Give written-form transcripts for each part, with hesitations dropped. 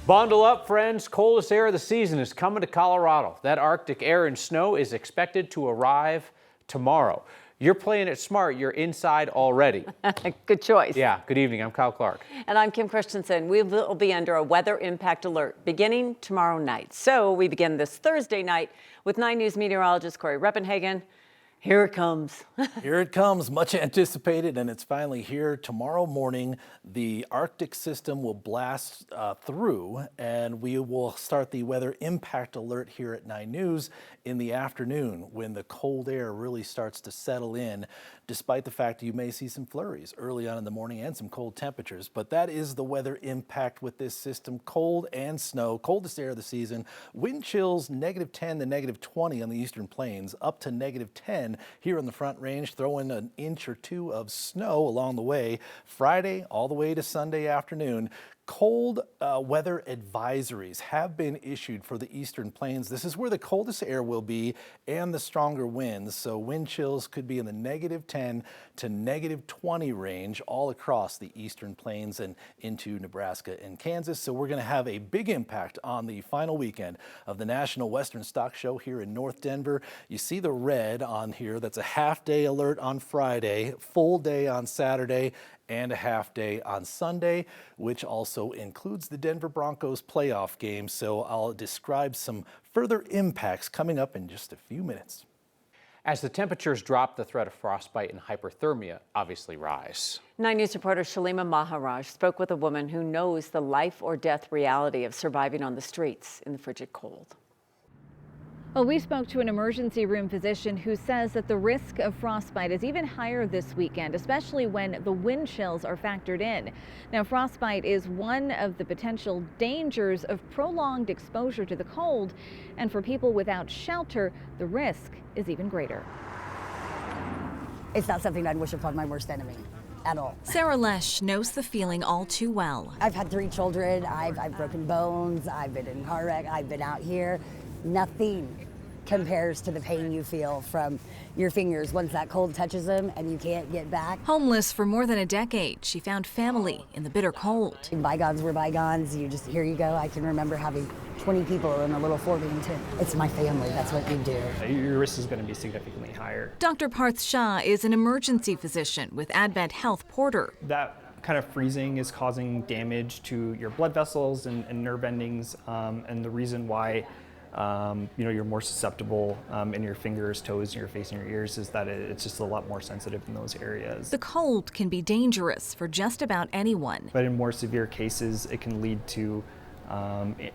Bundle up, friends. Coldest air of the season is coming to Colorado. That Arctic air and snow is expected to arrive tomorrow. You're playing it smart. You're inside already. Good choice. Yeah. Good evening. I'm Kyle Clark. And I'm Kim Christensen. We will be under a weather impact alert beginning tomorrow night. So we begin this Thursday night with 9 News meteorologist Corey Reppenhagen. Here it comes. Here it comes, much anticipated, and it's finally here. Tomorrow morning, the Arctic system will blast through, and we will start the weather impact alert here at 9 News in the afternoon when the cold air really starts to settle in, despite the fact you may see some flurries early on in the morning and some cold temperatures. But that is the weather impact with this system. Cold and snow, coldest air of the season. Wind chills -10 to -20 on the eastern plains, up to -10 here on the Front Range. Throw in an inch or two of snow along the way. Friday all the way to Sunday afternoon. Cold weather advisories have been issued for the eastern plains. This is where the coldest air will be and the stronger winds. So wind chills could be in the -10 to -20 range all across the eastern plains and into Nebraska and Kansas. So we're going to have a big impact on the final weekend of the National Western Stock Show here in North Denver. You see the red on here. That's a half-day alert on Friday, full day on Saturday, and a half day on Sunday, which also includes the Denver Broncos playoff game. So I'll describe some further impacts coming up in just a few minutes. As the temperatures drop, the threat of frostbite and hyperthermia obviously rise. 9 News reporter Shalima Maharaj spoke with a woman who knows the life or death reality of surviving on the streets in the frigid cold. Well, we spoke to an emergency room physician who says that the risk of frostbite is even higher this weekend, especially when the wind chills are factored in. Now, frostbite is one of the potential dangers of prolonged exposure to the cold, and for people without shelter, the risk is even greater. It's not something I'd wish upon my worst enemy at all. Sarah Lesh knows the feeling all too well. I've had 3 children, I've broken bones, I've been in a car wreck, I've been out here. Nothing compares to the pain you feel from your fingers once that cold touches them and you can't get back. Homeless for more than a decade, she found family in the bitter cold. Bygones were bygones. You just, here you go. I can remember having 20 people in a little 4-beam tent. It's my family. That's what you do. Your risk is going to be significantly higher. Dr. Parth Shah is an emergency physician with Advent Health Porter. That kind of freezing is causing damage to your blood vessels and nerve endings, and the reason why you're more susceptible in your fingers, toes, your face, and your ears is that it's just a lot more sensitive in those areas. The cold can be dangerous for just about anyone. But in more severe cases, it can lead to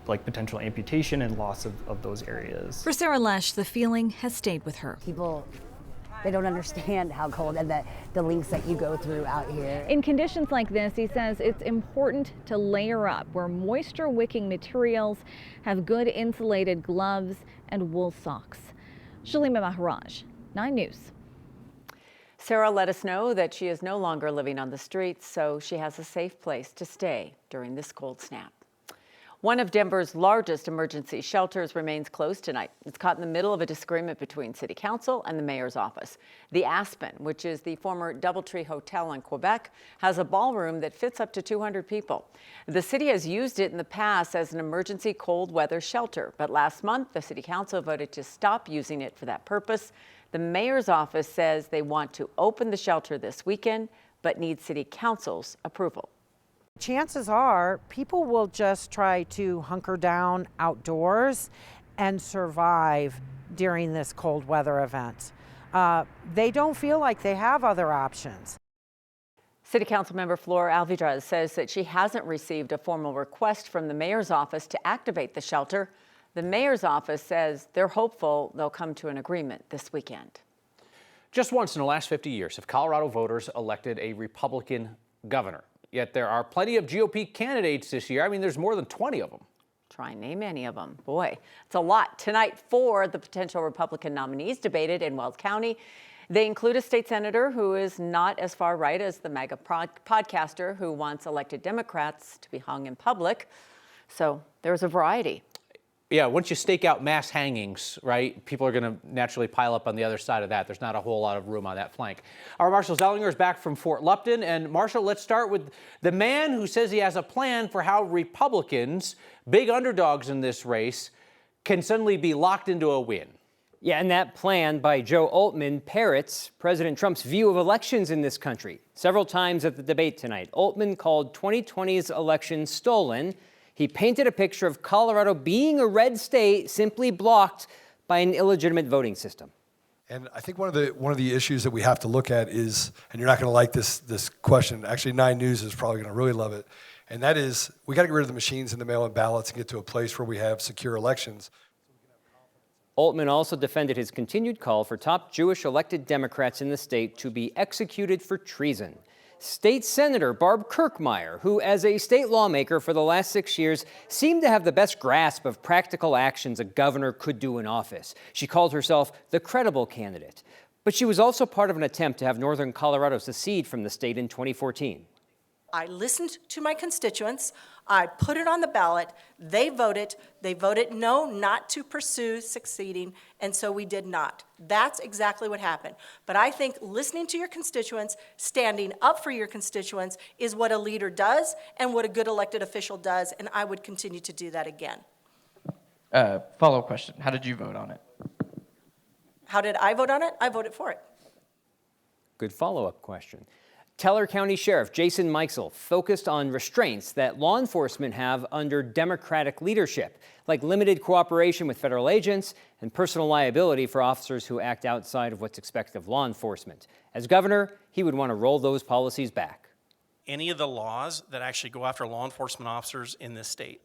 like potential amputation and loss of those areas. For Sarah Lesh, the feeling has stayed with her. People, they don't understand how cold and the lengths that you go through out here. In conditions like this, he says it's important to layer up, where moisture-wicking materials have good insulated gloves and wool socks. Shalima Maharaj, 9 News. Sarah let us know that she is no longer living on the streets, so she has a safe place to stay during this cold snap. One of Denver's largest emergency shelters remains closed tonight. It's caught in the middle of a disagreement between City Council and the mayor's office. The Aspen, which is the former Doubletree Hotel in Quebec, has a ballroom that fits up to 200 people. The city has used it in the past as an emergency cold weather shelter, but last month the City Council voted to stop using it for that purpose. The mayor's office says they want to open the shelter this weekend, but need City Council's approval. Chances are people will just try to hunker down outdoors and survive during this cold weather event. They don't feel like they have other options. City Council member Flora Alvidrez says that she hasn't received a formal request from the mayor's office to activate the shelter. The mayor's office says they're hopeful they'll come to an agreement this weekend. Just once in the last 50 years have Colorado voters elected a Republican governor. Yet there are plenty of GOP candidates this year. I mean, there's more than 20 of them. Try and name any of them. Boy, it's a lot. Tonight, 4 of the potential Republican nominees debated in Wells County. They include a state senator who is not as far right as the MAGA podcaster who wants elected Democrats to be hung in public. So there's a variety. Yeah, once you stake out mass hangings, right, people are going to naturally pile up on the other side of that. There's not a whole lot of room on that flank. Our Marshall Zellinger is back from Fort Lupton. And Marshall, let's start with the man who says he has a plan for how Republicans, big underdogs in this race, can suddenly be locked into a win. Yeah, and that plan by Joe Altman parrots President Trump's view of elections in this country. Several times at the debate tonight, Altman called 2020's election stolen. He painted a picture of Colorado being a red state simply blocked by an illegitimate voting system. And I think one of the issues that we have to look at is, and you're not going to like this question, actually 9 News is probably going to really love it, and that is we got to get rid of the machines and the mail-in ballots and get to a place where we have secure elections. Altman also defended his continued call for top Jewish elected Democrats in the state to be executed for treason. State Senator Barb Kirkmeyer, who as a state lawmaker for the last 6 years seemed to have the best grasp of practical actions a governor could do in office. She called herself the credible candidate. But she was also part of an attempt to have northern Colorado secede from the state in 2014. I listened to my constituents. I put it on the ballot. They voted. They voted no, not to pursue succeeding, and so we did not. That's exactly what happened. But I think listening to your constituents, standing up for your constituents is what a leader does and what a good elected official does, and I would continue to do that again. Follow-up question. How did you vote on it? How did I vote on it? I voted for it. Good follow-up question. Teller County Sheriff Jason Meixel focused on restraints that law enforcement have under Democratic leadership, like limited cooperation with federal agents and personal liability for officers who act outside of what's expected of law enforcement. As governor, he would want to roll those policies back. Any of the laws that actually go after law enforcement officers in this state,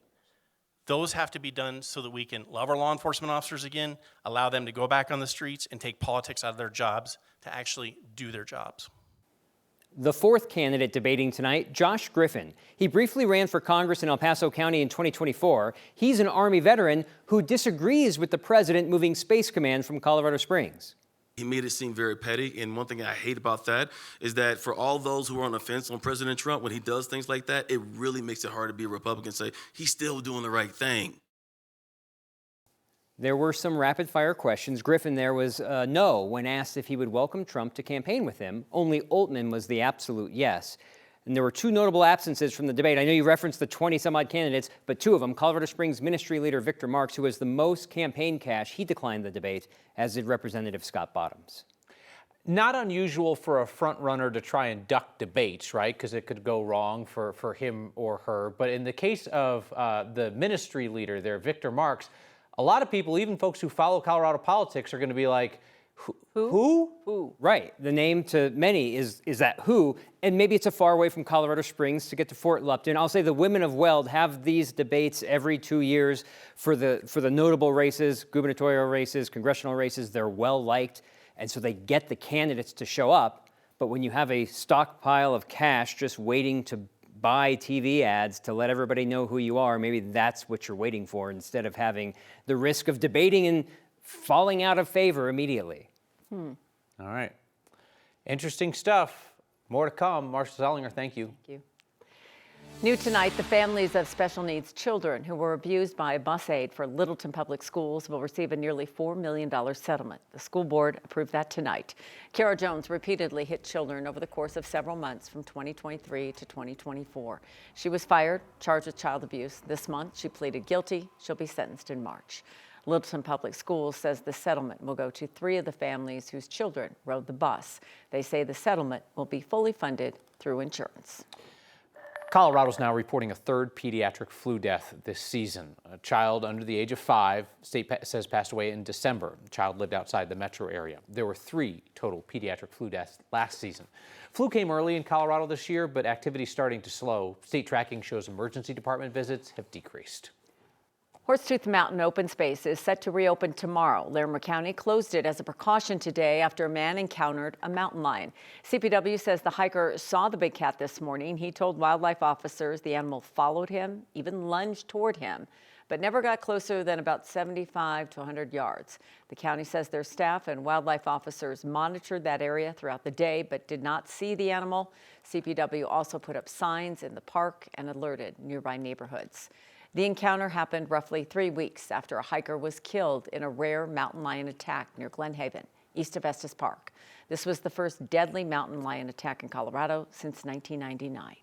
those have to be done so that we can love our law enforcement officers again, allow them to go back on the streets and take politics out of their jobs to actually do their jobs. The fourth candidate debating tonight, Josh Griffin. He briefly ran for Congress in El Paso County in 2024. He's an Army veteran who disagrees with the president moving Space Command from Colorado Springs. He made it seem very petty, and one thing I hate about that is that for all those who are on the fence on President Trump, when he does things like that, it really makes it hard to be a Republican and say, he's still doing the right thing. There were some rapid-fire questions. Griffin there was no when asked if he would welcome Trump to campaign with him. Only Altman was the absolute yes. And there were 2 notable absences from the debate. I know you referenced the 20-some-odd candidates, but 2 of them, Colorado Springs ministry leader Victor Marks, who has the most campaign cash, he declined the debate, as did Representative Scott Bottoms. Not unusual for a front runner to try and duck debates, right? Because it could go wrong for him or her. But in the case of the ministry leader there, Victor Marks, a lot of people, even folks who follow Colorado politics, are going to be like, who? Right. The name to many is that who, and maybe it's a far away from Colorado Springs to get to Fort Lupton. I'll say the women of Weld have these debates every 2 years for the notable races, gubernatorial races, congressional races. They're well liked, and so they get the candidates to show up. But when you have a stockpile of cash just waiting to buy TV ads to let everybody know who you are, maybe that's what you're waiting for instead of having the risk of debating and falling out of favor immediately. All right. Interesting stuff. More to come. Marshall Zellinger, thank you. Thank you. New tonight, the families of special needs children who were abused by bus aid for Littleton Public Schools will receive a nearly $4 million settlement. The school board approved that tonight. Kara Jones repeatedly hit children over the course of several months from 2023 to 2024. She was fired, charged with child abuse. This month, she pleaded guilty. She'll be sentenced in March. Littleton Public Schools says the settlement will go to 3 of the families whose children rode the bus. They say the settlement will be fully funded through insurance. Colorado's now reporting a 3rd pediatric flu death this season. A child under the age of 5, state says passed away in December. The child lived outside the metro area. There were 3 total pediatric flu deaths last season. Flu came early in Colorado this year, but activity is starting to slow. State tracking shows emergency department visits have decreased. Horsetooth Mountain Open Space is set to reopen tomorrow. Larimer County closed it as a precaution today after a man encountered a mountain lion. CPW says the hiker saw the big cat this morning. He told wildlife officers the animal followed him, even lunged toward him, but never got closer than about 75 to 100 yards. The county says their staff and wildlife officers monitored that area throughout the day, but did not see the animal. CPW also put up signs in the park and alerted nearby neighborhoods. The encounter happened roughly 3 weeks after a hiker was killed in a rare mountain lion attack near Glen Haven, east of Estes Park. This was the first deadly mountain lion attack in Colorado since 1999.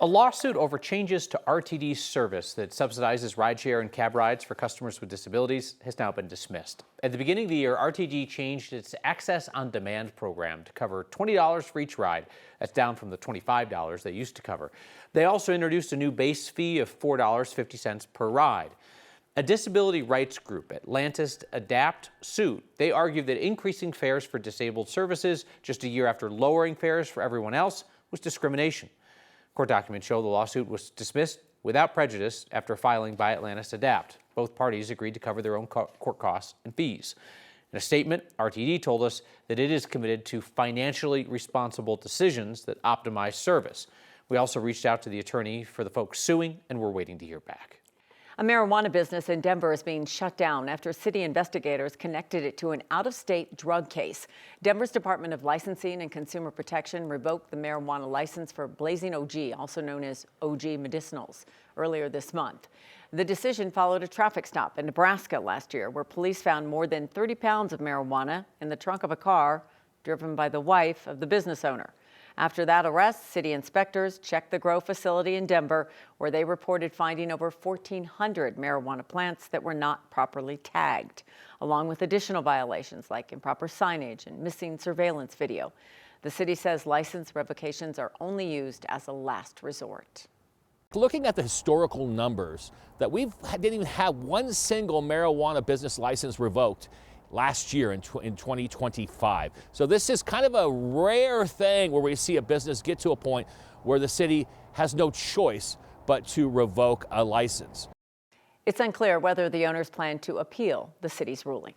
A lawsuit over changes to RTD's service that subsidizes rideshare and cab rides for customers with disabilities has now been dismissed. At the beginning of the year, RTD changed its Access on Demand program to cover $20 for each ride. That's down from the $25 they used to cover. They also introduced a new base fee of $4.50 per ride. A disability rights group, Atlantis Adapt, sued. They argued that increasing fares for disabled services just a year after lowering fares for everyone else was discrimination. Court documents show the lawsuit was dismissed without prejudice after filing by Atlantis Adapt. Both parties agreed to cover their own court costs and fees. In a statement, RTD told us that it is committed to financially responsible decisions that optimize service. We also reached out to the attorney for the folks suing, and we're waiting to hear back. A marijuana business in Denver is being shut down after city investigators connected it to an out-of-state drug case. Denver's Department of Licensing and Consumer Protection revoked the marijuana license for Blazing OG, also known as OG Medicinals, earlier this month. The decision followed a traffic stop in Nebraska last year, where police found more than 30 pounds of marijuana in the trunk of a car driven by the wife of the business owner. After that arrest, city inspectors checked the grow facility in Denver, where they reported finding over 1,400 marijuana plants that were not properly tagged, along with additional violations like improper signage and missing surveillance video. The city says license revocations are only used as a last resort. Looking at the historical numbers, that we didn't even have one single marijuana business license revoked last year in 2025. So this is kind of a rare thing where we see a business get to a point where the city has no choice but to revoke a license. It's unclear whether the owners plan to appeal the city's ruling.